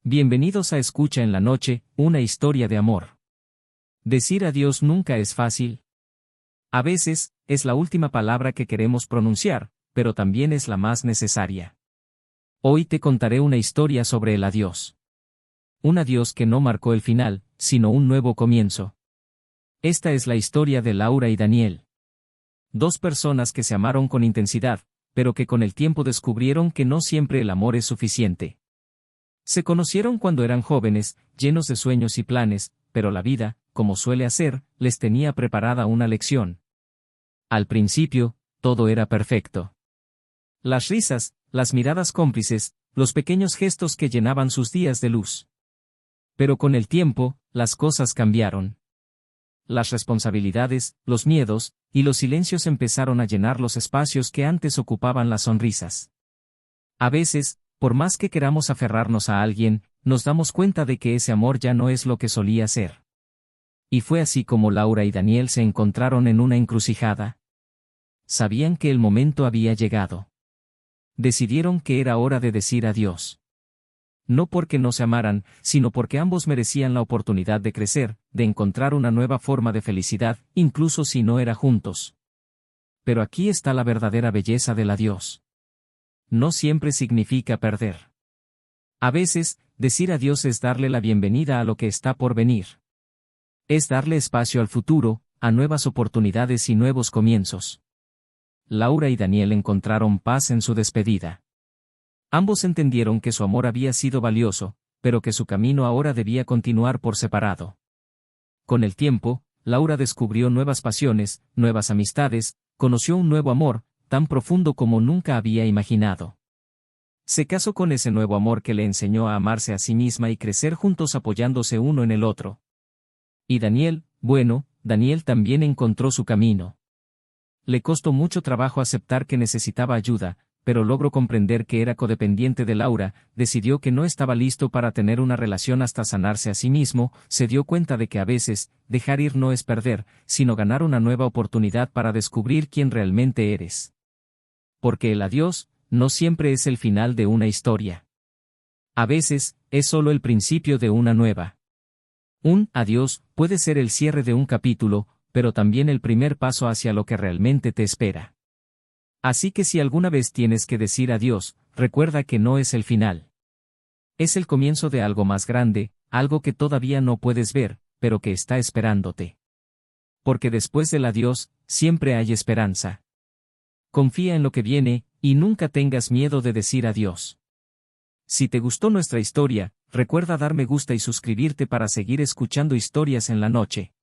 Bienvenidos a Escucha en la Noche, una historia de amor. Decir adiós nunca es fácil. A veces, es la última palabra que queremos pronunciar, pero también es la más necesaria. Hoy te contaré una historia sobre el adiós. Un adiós que no marcó el final, sino un nuevo comienzo. Esta es la historia de Laura y Daniel. Dos personas que se amaron con intensidad, pero que con el tiempo descubrieron que no siempre el amor es suficiente. Se conocieron cuando eran jóvenes, llenos de sueños y planes, pero la vida, como suele hacer, les tenía preparada una lección. Al principio, todo era perfecto. Las risas, las miradas cómplices, los pequeños gestos que llenaban sus días de luz. Pero con el tiempo, las cosas cambiaron. Las responsabilidades, los miedos, y los silencios empezaron a llenar los espacios que antes ocupaban las sonrisas. A veces, por más que queramos aferrarnos a alguien, nos damos cuenta de que ese amor ya no es lo que solía ser. Y fue así como Laura y Daniel se encontraron en una encrucijada. Sabían que el momento había llegado. Decidieron que era hora de decir adiós. No porque no se amaran, sino porque ambos merecían la oportunidad de crecer, de encontrar una nueva forma de felicidad, incluso si no era juntos. Pero aquí está la verdadera belleza del adiós. No siempre significa perder. A veces, decir adiós es darle la bienvenida a lo que está por venir. Es darle espacio al futuro, a nuevas oportunidades y nuevos comienzos. Laura y Daniel encontraron paz en su despedida. Ambos entendieron que su amor había sido valioso, pero que su camino ahora debía continuar por separado. Con el tiempo, Laura descubrió nuevas pasiones, nuevas amistades, conoció un nuevo amor, tan profundo como nunca había imaginado. Se casó con ese nuevo amor que le enseñó a amarse a sí misma y crecer juntos apoyándose uno en el otro. Y Daniel, Daniel también encontró su camino. Le costó mucho trabajo aceptar que necesitaba ayuda, pero logró comprender que era codependiente de Laura, decidió que no estaba listo para tener una relación hasta sanarse a sí mismo, se dio cuenta de que a veces, dejar ir no es perder, sino ganar una nueva oportunidad para descubrir quién realmente eres. Porque el adiós, no siempre es el final de una historia. A veces, es solo el principio de una nueva. Un adiós puede ser el cierre de un capítulo, pero también el primer paso hacia lo que realmente te espera. Así que si alguna vez tienes que decir adiós, recuerda que no es el final. Es el comienzo de algo más grande, algo que todavía no puedes ver, pero que está esperándote. Porque después del adiós, siempre hay esperanza. Confía en lo que viene, y nunca tengas miedo de decir adiós. Si te gustó nuestra historia, recuerda dar me gusta y suscribirte para seguir escuchando historias en la noche.